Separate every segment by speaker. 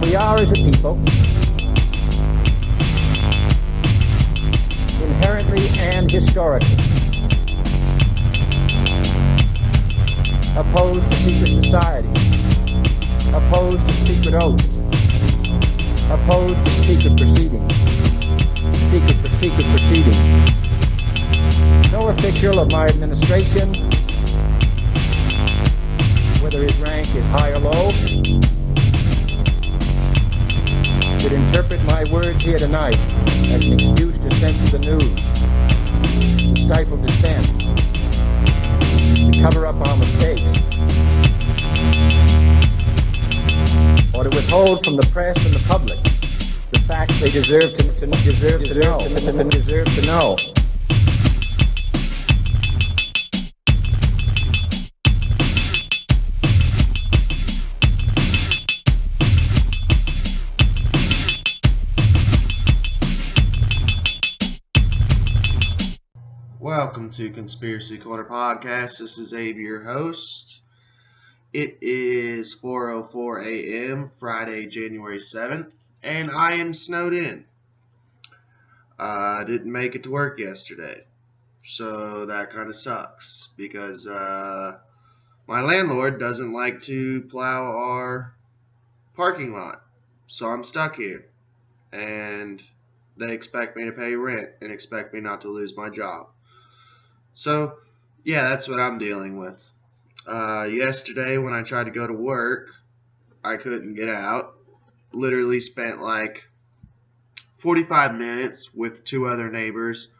Speaker 1: We are, as a people, inherently and historically opposed to secret society, opposed to secret oaths, opposed to secret proceedings, secret proceedings. No official of my administration, whether his rank is high or low, should interpret my words here tonight as an excuse to censor the news, to stifle dissent, to cover up our mistakes, or to withhold from the press and the public the facts they deserve to know.
Speaker 2: Welcome to Conspiracy Corner Podcast. This is Abe, your host. It is 4:04 a.m. Friday, January 7th, and I am snowed in. I didn't make it to work yesterday, so that kind of sucks because my landlord doesn't like to plow our parking lot, so I'm stuck here, and they expect me to pay rent and expect me not to lose my job. So, yeah, that's what I'm dealing with. Yesterday, when I tried to go to work, I couldn't get out. Literally spent like 45 minutes with two other neighbors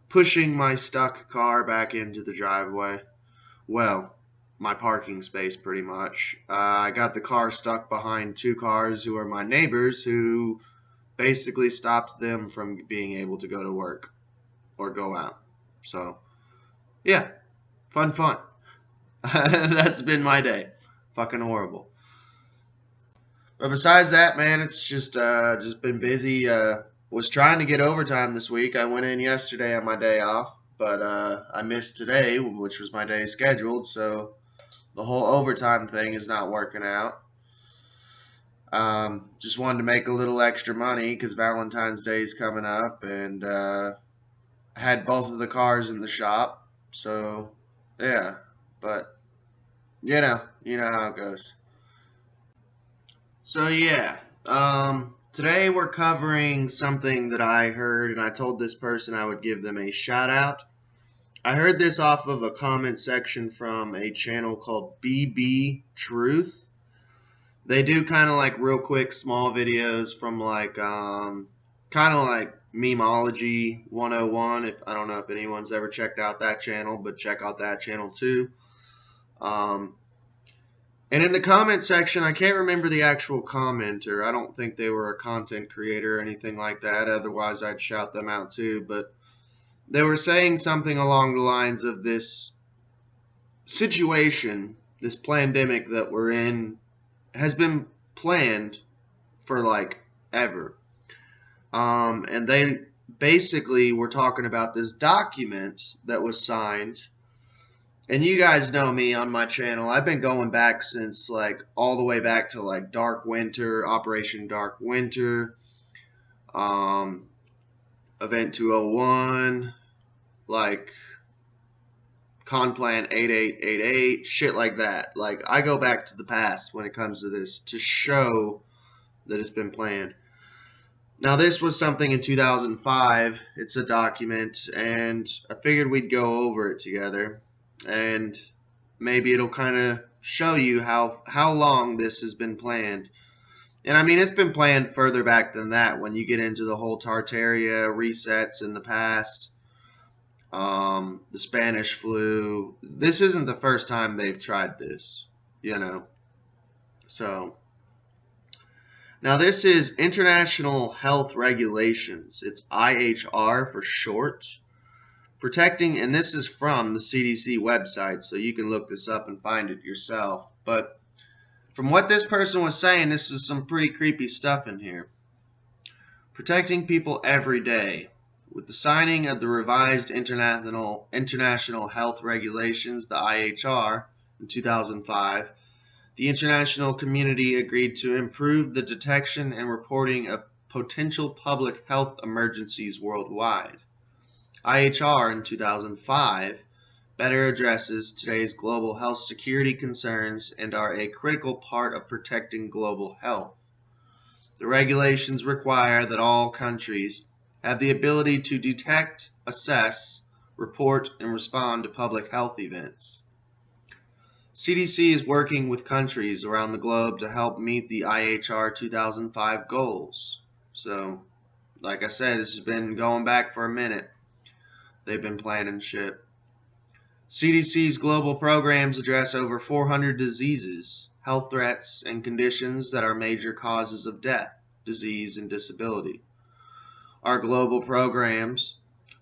Speaker 2: pushing my stuck car back into the driveway. Well, my parking space, pretty much. I got the car stuck behind two cars who are my neighbors, who basically stopped them from being able to go to work or go out. So, yeah, fun. That's been my day. Fucking horrible. But besides that, man, it's just been busy. Was trying to get overtime this week. I went in yesterday on my day off, but I missed today, which was my day scheduled, so the whole overtime thing is not working out. Just wanted to make a little extra money because Valentine's Day is coming up, and had both of the cars in the shop. So, yeah, but, you know how it goes. So, yeah, today we're covering something that I heard, and I told this person I would give them a shout out. I heard this off of a comment section from a channel called BB Truth. They do kind of like real quick small videos from like, kind of like Memeology 101. I don't know if anyone's ever checked out that channel, but check out that channel too. And in the comment section, I can't remember the actual commenter. I don't think they were a content creator or anything like that. Otherwise, I'd shout them out too. But they were saying something along the lines of this situation, this pandemic that we're in, has been planned for like ever. And they basically were talking about this document that was signed. And you guys know me on my channel. I've been going back since like all the way back to like Dark Winter, Operation Dark Winter, Event 201, like Conplan 8888, shit like that. Like, I go back to the past when it comes to this to show that it's been planned. Now, this was something in 2005. It's a document, and I figured we'd go over it together, and maybe it'll kind of show you how long this has been planned. And I mean, it's been planned further back than that when you get into the whole Tartaria resets in the past, the Spanish flu. This isn't the first time they've tried this, So, now this is International Health Regulations. It's IHR for short. Protecting, and this is from the CDC website, so you can look this up and find it yourself. But from what this person was saying, this is some pretty creepy stuff in here. Protecting people every day. With the signing of the revised International Health Regulations, the IHR, in 2005, the international community agreed to improve the detection and reporting of potential public health emergencies worldwide. IHR in 2005 better addresses today's global health security concerns and are a critical part of protecting global health. The regulations require that all countries have the ability to detect, assess, report, and respond to public health events. CDC is working with countries around the globe to help meet the IHR 2005 goals. So, like I said, this has been going back for a minute. They've been planning shit. CDC's global programs address over 400 diseases, health threats, and conditions that are major causes of death, disease, and disability. Our global programs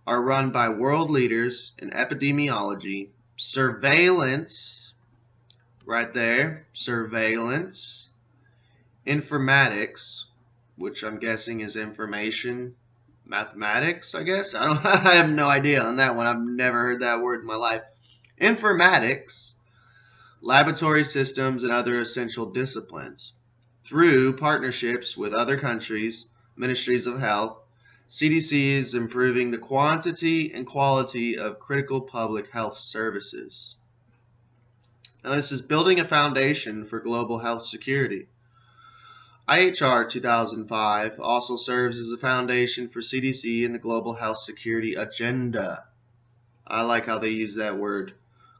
Speaker 2: are run by world leaders in epidemiology, surveillance, right there, surveillance, informatics, which I'm guessing is information mathematics, I guess. I have no idea on that one. I've never heard that word in my life. Informatics, laboratory systems, and other essential disciplines. Through partnerships with other countries, ministries of health, CDC is improving the quantity and quality of critical public health services. Now, this is building a foundation for global health security. IHR 2005 also serves as a foundation for CDC and the global health security agenda. I like how they use that word.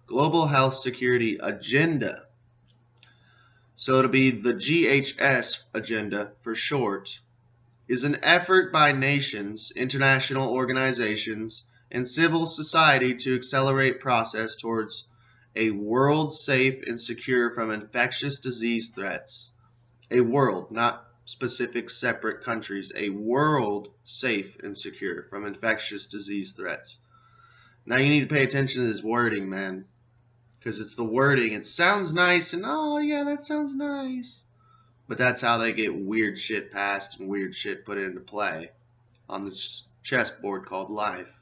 Speaker 2: Global health security agenda. So it'll be the GHS agenda for short, is an effort by nations, international organizations, and civil society to accelerate process towards a world safe and secure from infectious disease threats. A world, not specific separate countries, a world safe and secure from infectious disease threats. Now you need to pay attention to this wording, man, because it's the wording. It sounds nice, and oh yeah, that sounds nice. But that's how they get weird shit passed and weird shit put into play on this chessboard called life.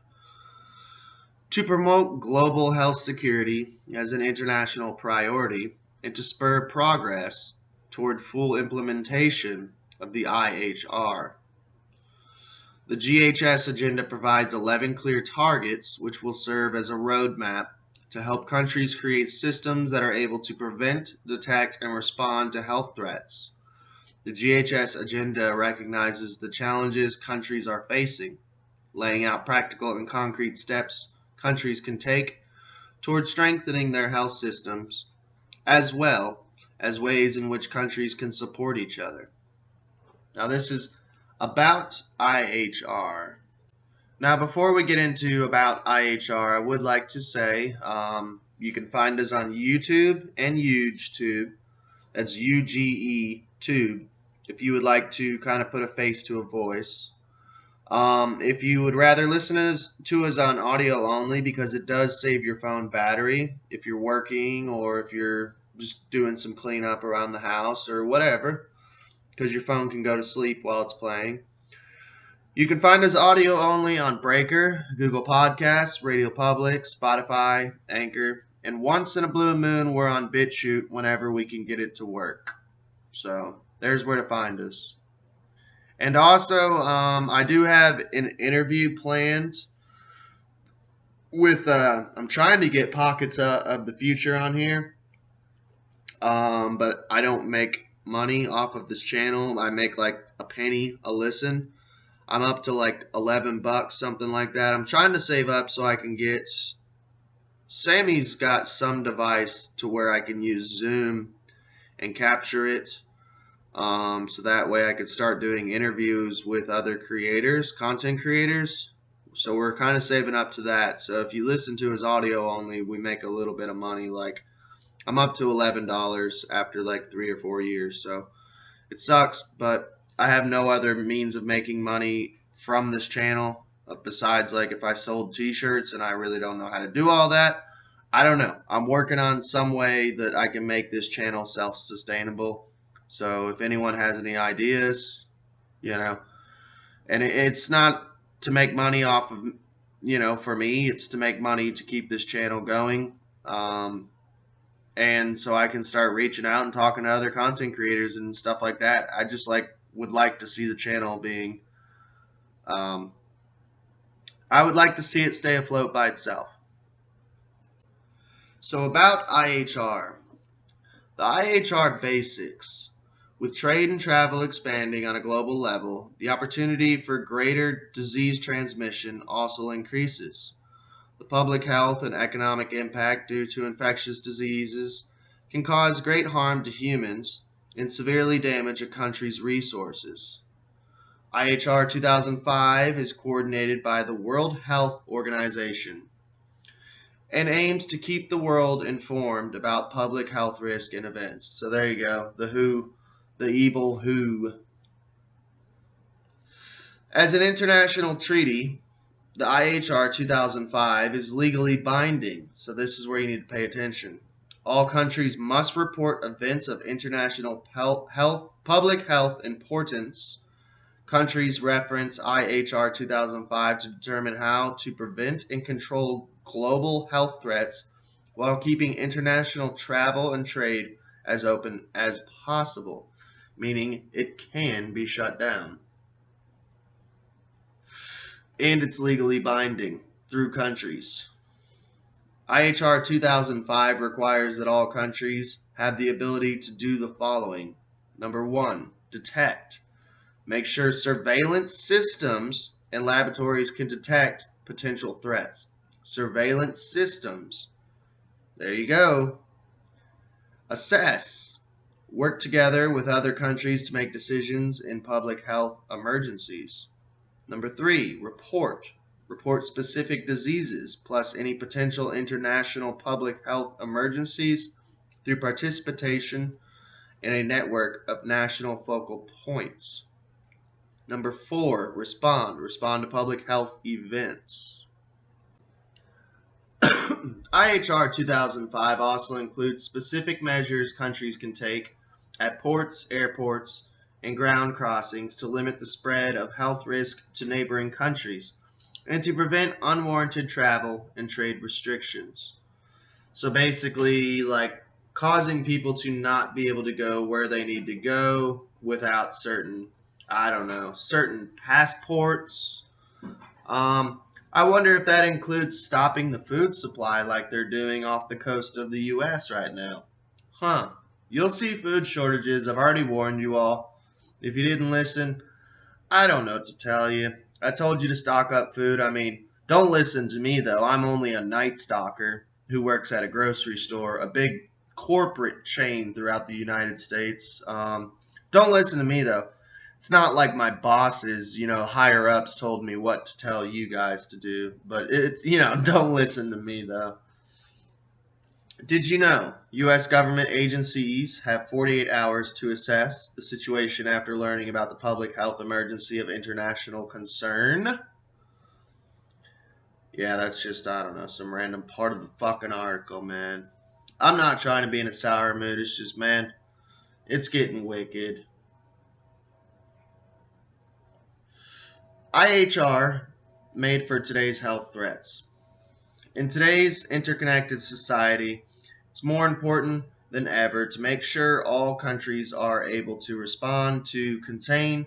Speaker 2: To promote global health security as an international priority and to spur progress toward full implementation of the IHR. The GHS agenda provides 11 clear targets which will serve as a roadmap to help countries create systems that are able to prevent, detect, and respond to health threats. The GHS agenda recognizes the challenges countries are facing, laying out practical and concrete steps countries can take toward strengthening their health systems, as well as ways in which countries can support each other. Now, this is about IHR. Now, before we get into about IHR, I would like to say you can find us on YouTube and UgeTube. That's UGE Tube. If you would like to kind of put a face to a voice. If you would rather listen to us on audio only, because it does save your phone battery if you're working or if you're just doing some cleanup around the house or whatever, because your phone can go to sleep while it's playing. You can find us audio only on Breaker, Google Podcasts, Radio Public, Spotify, Anchor, and once in a blue moon we're on BitChute whenever we can get it to work. So there's where to find us. And also, I do have an interview planned with, I'm trying to get Pockets of the Future on here, but I don't make money off of this channel. I make like a penny a listen. I'm up to like $11, something like that. I'm trying to save up so I can get, Sammy's got some device to where I can use Zoom and capture it. So that way I could start doing interviews with other creators, content creators. So we're kind of saving up to that. So if you listen to his audio only, we make a little bit of money. Like I'm up to $11 after like 3 or 4 years. So it sucks, but I have no other means of making money from this channel besides like if I sold t-shirts, and I really don't know how to do all that. I don't know. I'm working on some way that I can make this channel self-sustainable. So if anyone has any ideas, and it's not to make money off of, for me, it's to make money to keep this channel going. and so I can start reaching out and talking to other content creators and stuff like that. I just would like to see the channel being, I would like to see it stay afloat by itself. So about IHR, the IHR basics. With trade and travel expanding on a global level, the opportunity for greater disease transmission also increases. The public health and economic impact due to infectious diseases can cause great harm to humans and severely damage a country's resources. IHR 2005 is coordinated by the World Health Organization and aims to keep the world informed about public health risk and events. So there you go, the WHO, the evil WHO. As an international treaty, the IHR 2005 is legally binding, so this is where you need to pay attention. All countries must report events of international public health importance. Countries reference IHR 2005 to determine how to prevent and control global health threats while keeping international travel and trade as open as possible, meaning it can be shut down. And it's legally binding through countries. IHR 2005 requires that all countries have the ability to do the following. Number 1, detect. Make sure surveillance systems and laboratories can detect potential threats. Surveillance systems. There you go. Assess. Work together with other countries to make decisions in public health emergencies. Number 3, report. Report specific diseases plus any potential international public health emergencies through participation in a network of national focal points. Number 4, respond. Respond to public health events. IHR 2005 also includes specific measures countries can take at ports, airports, and ground crossings to limit the spread of health risk to neighboring countries and to prevent unwarranted travel and trade restrictions. So basically, causing people to not be able to go where they need to go without certain passports. I wonder if that includes stopping the food supply like they're doing off the coast of the U.S. right now. You'll see food shortages. I've already warned you all. If you didn't listen, I don't know what to tell you. I told you to stock up food. I mean, don't listen to me, though. I'm only a night stalker who works at a grocery store, a big corporate chain throughout the United States. Don't listen to me, though. It's not like my bosses, higher ups told me what to tell you guys to do. But, don't listen to me, though. Did you know U.S. government agencies have 48 hours to assess the situation after learning about the public health emergency of international concern? Yeah, that's just, some random part of the fucking article, man. I'm not trying to be in a sour mood. It's just, man, it's getting wicked. IHR made for today's health threats. In today's interconnected society, it's more important than ever to make sure all countries are able to respond to contain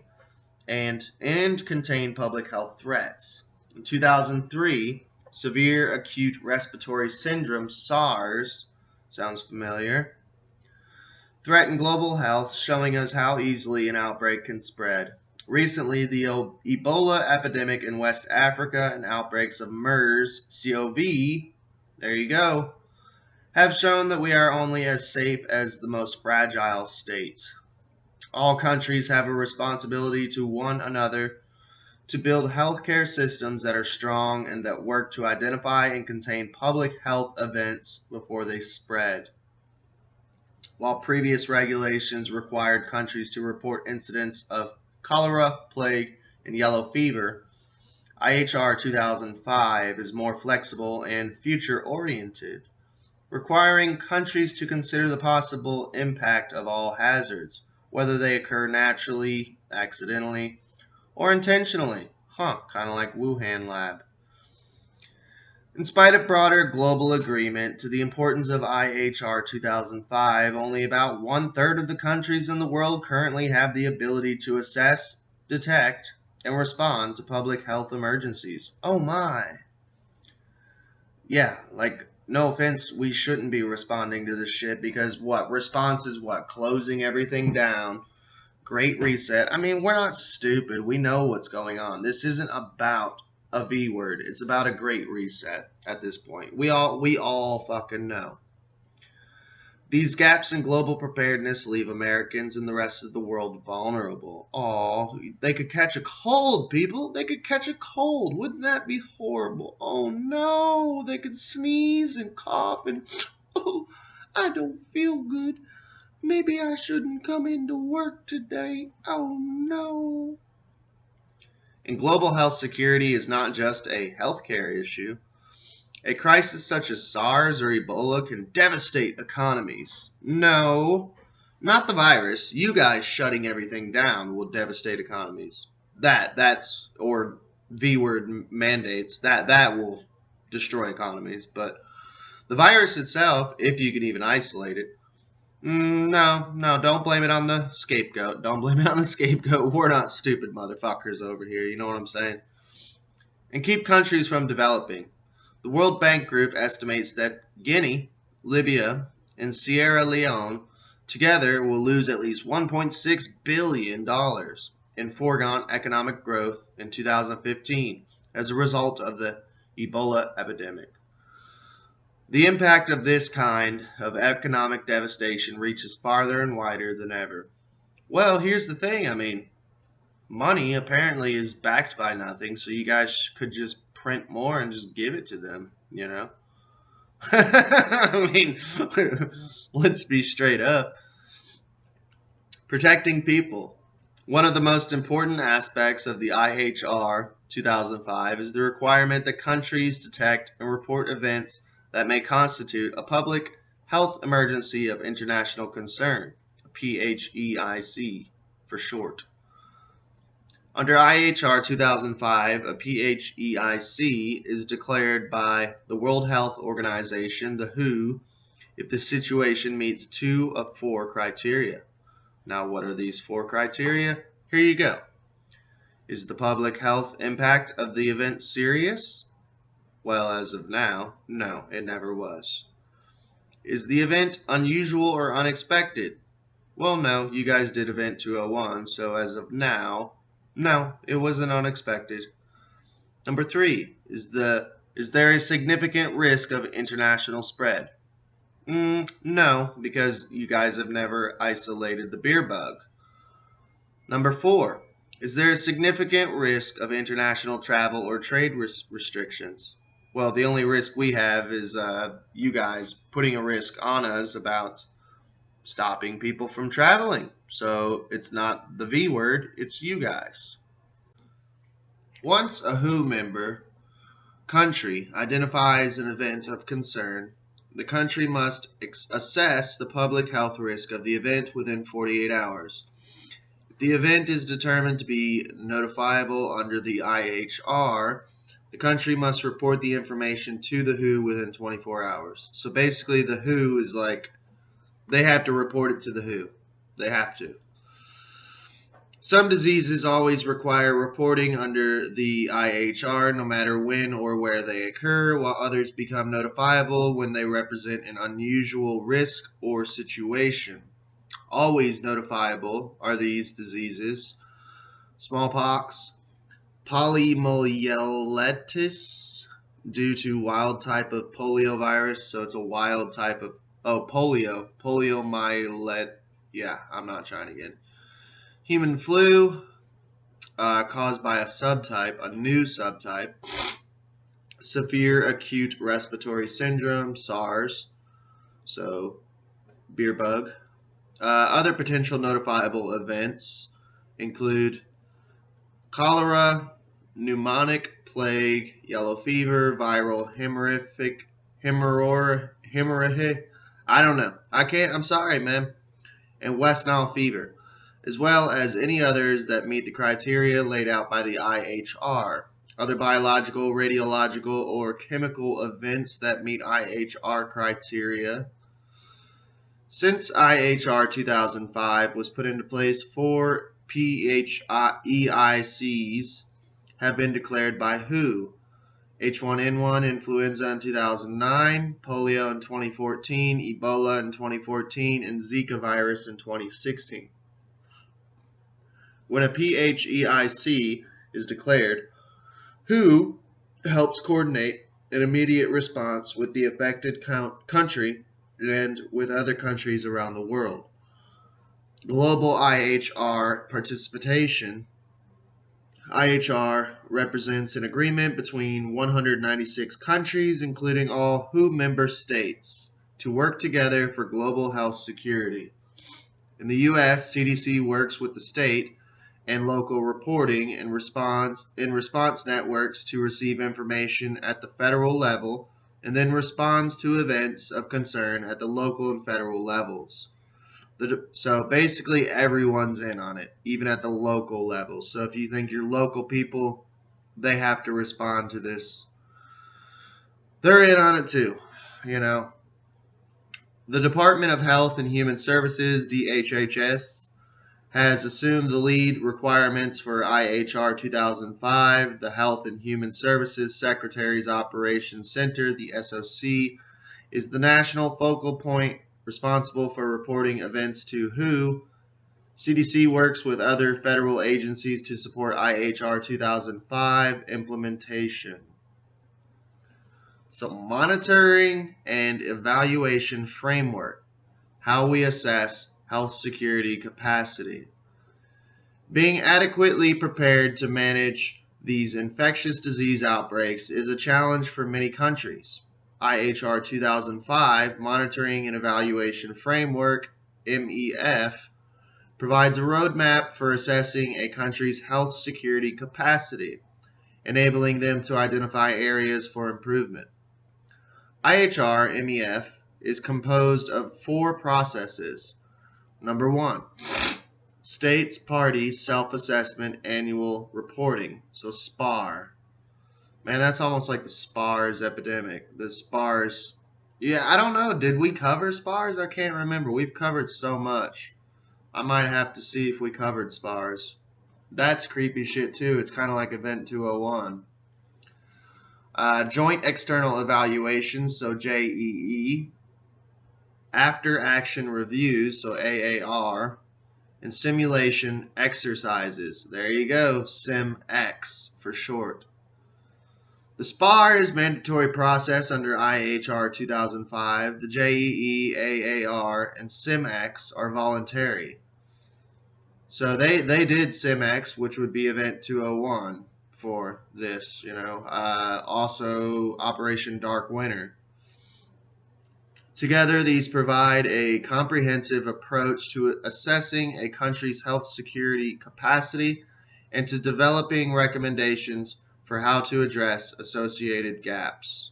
Speaker 2: public health threats. In 2003, severe acute respiratory syndrome, SARS, sounds familiar, threatened global health, showing us how easily an outbreak can spread. Recently, the Ebola epidemic in West Africa and outbreaks of MERS-CoV, there you go, have shown that we are only as safe as the most fragile state. All countries have a responsibility to one another to build healthcare systems that are strong and that work to identify and contain public health events before they spread. While previous regulations required countries to report incidents of cholera, plague, and yellow fever, IHR 2005 is more flexible and future-oriented, requiring countries to consider the possible impact of all hazards, whether they occur naturally, accidentally, or intentionally. Kind of like Wuhan lab. In spite of broader global agreement to the importance of IHR 2005, only about one-third of the countries in the world currently have the ability to assess, detect, and respond to public health emergencies. Oh my. Yeah, like, no offense, we shouldn't be responding to this shit because what? Response is what? Closing everything down. Great reset. I mean, we're not stupid. We know what's going on. This isn't about a V word. It's about a great reset at this point. We all fucking know. These gaps in global preparedness leave Americans and the rest of the world vulnerable. Oh, they could catch a cold, people. They could catch a cold. Wouldn't that be horrible? Oh no, they could sneeze and cough and oh, I don't feel good. Maybe I shouldn't come into work today. Oh no. And global health security is not just a healthcare issue. A crisis such as SARS or Ebola can devastate economies. No, not the virus. You guys shutting everything down will devastate economies. That's or V-word mandates. That will destroy economies. But the virus itself, if you can even isolate it, no, don't blame it on the scapegoat. Don't blame it on the scapegoat. We're not stupid motherfuckers over here. You know what I'm saying? And keep countries from developing. The World Bank Group estimates that Guinea, Libya, and Sierra Leone together will lose at least $1.6 billion in foregone economic growth in 2015 as a result of the Ebola epidemic. The impact of this kind of economic devastation reaches farther and wider than ever. Well, here's the thing. I mean, money apparently is backed by nothing, so you guys could just print more and just give it to them, you know? I mean, let's be straight up. Protecting people. One of the most important aspects of the IHR 2005 is the requirement that countries detect and report events that may constitute a public health emergency of international concern, PHEIC for short. Under IHR 2005, a PHEIC is declared by the World Health Organization, the WHO, if the situation meets 2 of 4 criteria. Now, what are these 4 criteria? Here you go. Is the public health impact of the event serious? Well, as of now, no, it never was. Is the event unusual or unexpected? Well, no, you guys did Event 201, so as of now, no, it wasn't unexpected. Number 3, is there a significant risk of international spread? No, because you guys have never isolated the beer bug. Number 4, is there a significant risk of international travel or trade restrictions? Well, the only risk we have is you guys putting a risk on us about stopping people from traveling. So it's not the V word, it's you guys. Once a WHO member country identifies an event of concern, the country must assess the public health risk of the event within 48 hours. If the event is determined to be notifiable under the IHR, the country must report the information to the WHO within 24 hours. So basically the WHO is like, they have to report it to the WHO. They have to. Some diseases always require reporting under the IHR no matter when or where they occur, while others become notifiable when they represent an unusual risk or situation. Always notifiable are these diseases: smallpox, polymyelitis due to wild type of poliovirus, so it's a wild type of poliomyelitis. Yeah, I'm not trying again. Human flu, caused by a new subtype. Severe acute respiratory syndrome, SARS, so beer bug. Other potential notifiable events include cholera, pneumonic plague, yellow fever, viral hemorrhagic, I don't know. I'm sorry, man. And West Nile fever, as well as any others that meet the criteria laid out by the IHR. other biological, radiological, or chemical events that meet IHR criteria. Since IHR 2005 was put into place, 4 PHEICs have been declared by WHO. H1N1 influenza in 2009, polio in 2014, Ebola in 2014, and Zika virus in 2016. When a PHEIC is declared, WHO helps coordinate an immediate response with the affected country and with other countries around the world. Global IHR participation. IHR represents an agreement between 196 countries, including all WHO member states, to work together for global health security. In the U.S., CDC works with the state and local reporting and response networks to receive information at the federal level, and then responds to events of concern at the local and federal levels. So basically everyone's in on it, even at the local level. So if you think your local people, they have to respond to this, they're in on it too, you know. The Department of Health and Human Services, DHHS, has assumed the lead requirements for IHR 2005. The Health and Human Services Secretary's Operations Center, the SOC, is the national focal point responsible for reporting events to WHO. CDC works with other federal agencies to support IHR 2005 implementation. So, monitoring and evaluation framework. How we assess health security capacity. Being adequately prepared to manage these infectious disease outbreaks is a challenge for many countries. IHR 2005 Monitoring and Evaluation Framework, MEF, provides a roadmap for assessing a country's health security capacity, enabling them to identify areas for improvement. IHR MEF is composed of 4 processes. Number 1, States Parties Self-Assessment Annual Reporting, so SPAR. Man, that's almost like the SPARS epidemic. The SPARS. Yeah, I don't know. Did we cover SPARS? I can't remember. We've covered so much. I might have to see if we covered SPARS. That's creepy shit too. It's kind of like Event 201. Joint External Evaluation, so JEE. After Action Reviews, so AAR. And Simulation Exercises. There you go. SimX for short. The SPAR is mandatory process under IHR 2005. The JEE, AAR, and SimX are voluntary. So they did SimX, which would be Event 201 for this, you know. Also Operation Dark Winter. Together, these provide a comprehensive approach to assessing a country's health security capacity and to developing recommendations for how to address associated gaps.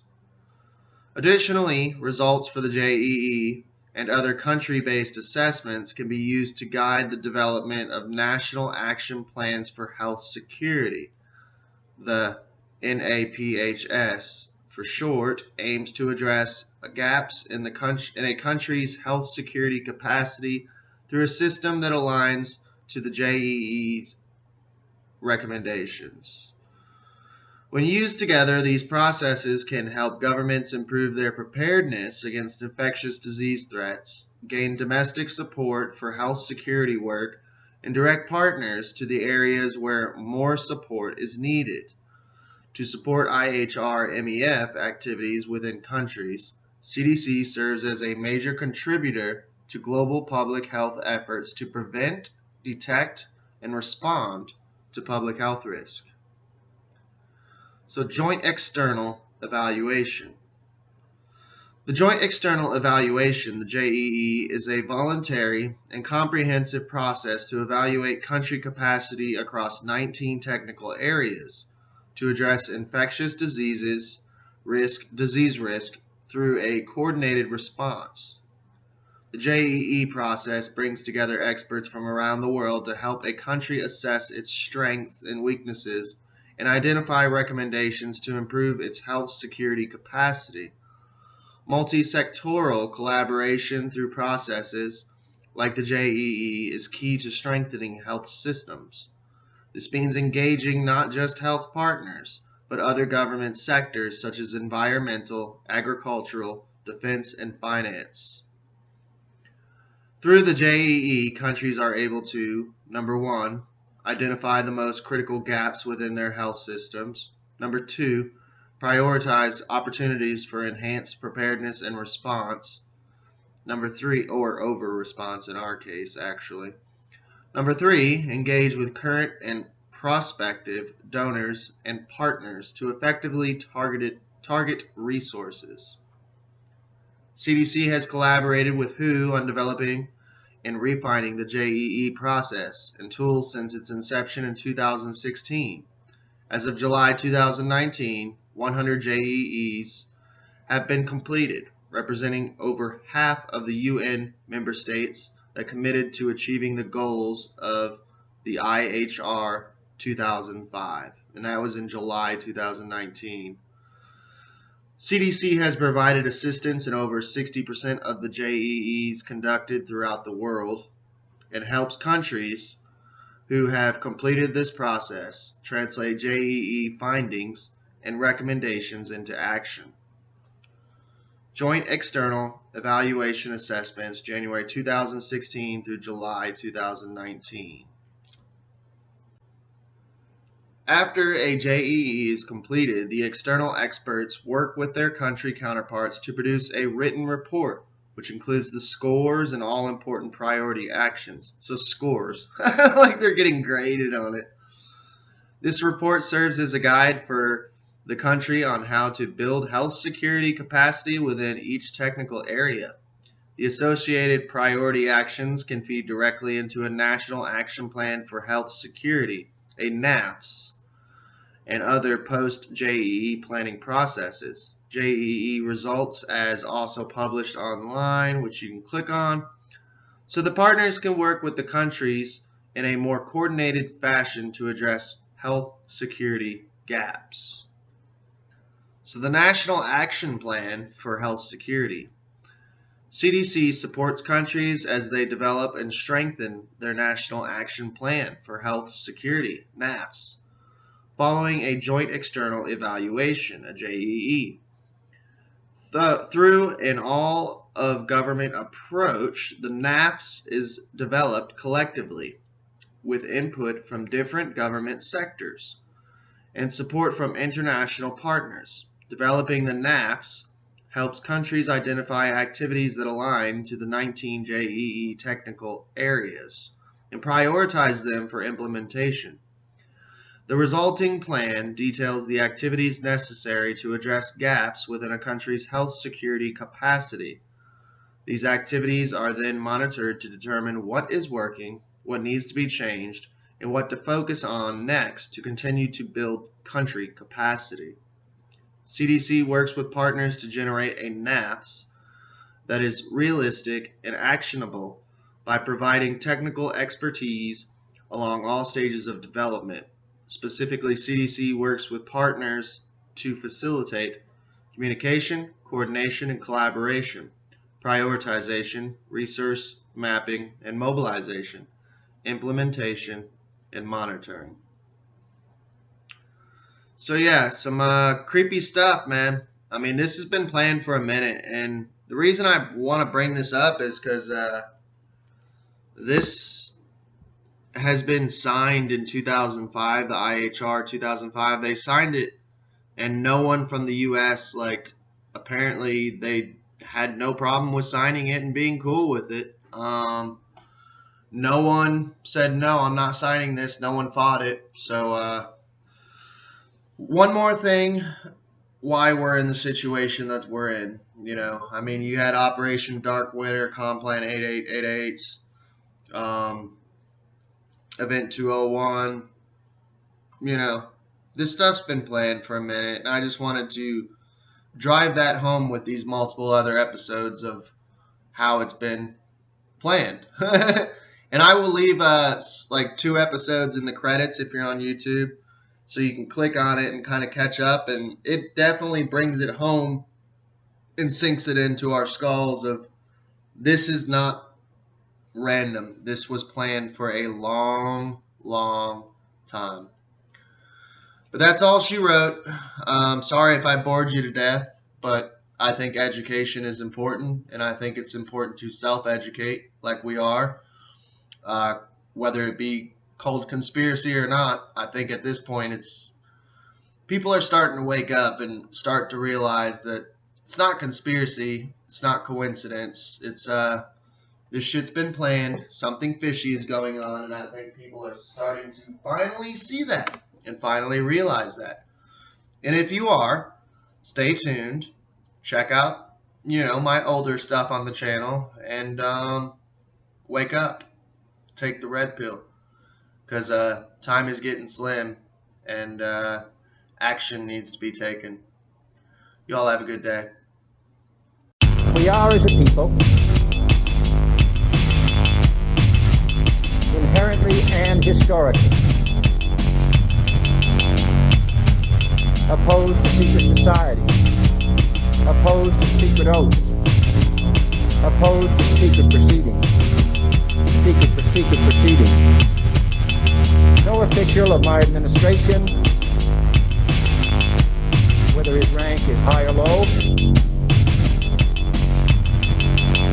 Speaker 2: Additionally, results for the JEE and other country-based assessments can be used to guide the development of national action plans for health security. The NAPHS, for short, aims to address gaps in a country's health security capacity through a system that aligns to the JEE's recommendations. When used together, these processes can help governments improve their preparedness against infectious disease threats, gain domestic support for health security work, and direct partners to the areas where more support is needed. To support IHR MEF activities within countries, CDC serves as a major contributor to global public health efforts to prevent, detect, and respond to public health risk. So, Joint External Evaluation. The Joint External Evaluation, the JEE, is a voluntary and comprehensive process to evaluate country capacity across 19 technical areas to address infectious disease risk through a coordinated response. The JEE process brings together experts from around the world to help a country assess its strengths and weaknesses and identify recommendations to improve its health security capacity. Multi-sectoral collaboration through processes like the JEE is key to strengthening health systems. This means engaging not just health partners, but other government sectors such as environmental, agricultural, defense, and finance. Through the JEE, countries are able to, number one, identify the most critical gaps within their health systems. Number two, prioritize opportunities for enhanced preparedness and response. Number three, or over response in our case, actually. Number three, engage with current and prospective donors and partners to effectively target resources. CDC has collaborated with WHO on developing and refining the JEE process and tools since its inception in 2016. As of July 2019, 100 JEEs have been completed, representing over half of the UN member states that committed to achieving the goals of the IHR 2005, and that was in July 2019. CDC has provided assistance in over 60% of the JEEs conducted throughout the world and helps countries who have completed this process translate JEE findings and recommendations into action. Joint External Evaluation Assessments, January 2016 through July 2019. After a JEE is completed, the external experts work with their country counterparts to produce a written report, which includes the scores and all important priority actions. So scores, like they're getting graded on it. This report serves as a guide for the country on how to build health security capacity within each technical area. The associated priority actions can feed directly into a National Action Plan for Health Security, a NAFS, and other post-JEE planning processes. JEE results as also published online, which you can click on, so the partners can work with the countries in a more coordinated fashion to address health security gaps. So the National Action Plan for Health Security. CDC supports countries as they develop and strengthen their National Action Plan for Health Security, NAFS, following a Joint External Evaluation, a JEE. Through an all-of-government approach, the NAFS is developed collectively with input from different government sectors and support from international partners. Developing the NAFS helps countries identify activities that align to the 19 JEE technical areas and prioritize them for implementation. The resulting plan details the activities necessary to address gaps within a country's health security capacity. These activities are then monitored to determine what is working, what needs to be changed, and what to focus on next to continue to build country capacity. CDC works with partners to generate a NAFS that is realistic and actionable by providing technical expertise along all stages of development. Specifically, CDC works with partners to facilitate communication, coordination, and collaboration, prioritization, resource mapping, and mobilization, implementation, and monitoring. So yeah, some creepy stuff, man. I mean, this has been planned for a minute, and the reason I want to bring this up is because this has been signed in 2005, the IHR 2005. They signed it, and no one from the U.S., apparently they had no problem with signing it and being cool with it. No one said, no, I'm not signing this. No one fought it. So, one more thing why we're in the situation that we're in. I mean, you had Operation Dark Winter, Complan 8888, Event 201. This stuff's been planned for a minute, and I just wanted to drive that home with these multiple other episodes of how it's been planned. And I will leave 2 episodes in the credits if you're on YouTube. so you can click on it and kind of catch up. And it definitely brings it home and sinks it into our skulls of this is not random. This was planned for a long, long time. But that's all she wrote. Sorry if I bored you to death, but I think education is important, and I think it's important to self-educate like we are, whether it be called conspiracy or not. I think at this point people are starting to wake up and start to realize that it's not conspiracy, it's not coincidence, it's this shit's been planned, something fishy is going on, and I think people are starting to finally see that and finally realize that. And if you are, stay tuned, check out, my older stuff on the channel, and wake up, take the red pill, because time is getting slim, and action needs to be taken. Y'all have a good day.
Speaker 1: We are, as a people, inherently and historically opposed to secret society, opposed to secret oaths, opposed to secret proceedings, secret proceedings. No official of my administration, whether his rank is high or low,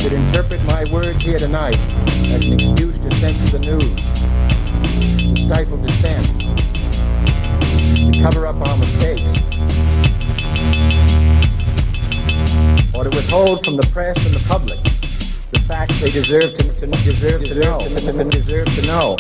Speaker 1: should interpret my words here tonight as an excuse to censor the news, to stifle dissent, to cover up our mistakes, or to withhold from the press and the public the facts they deserve to know.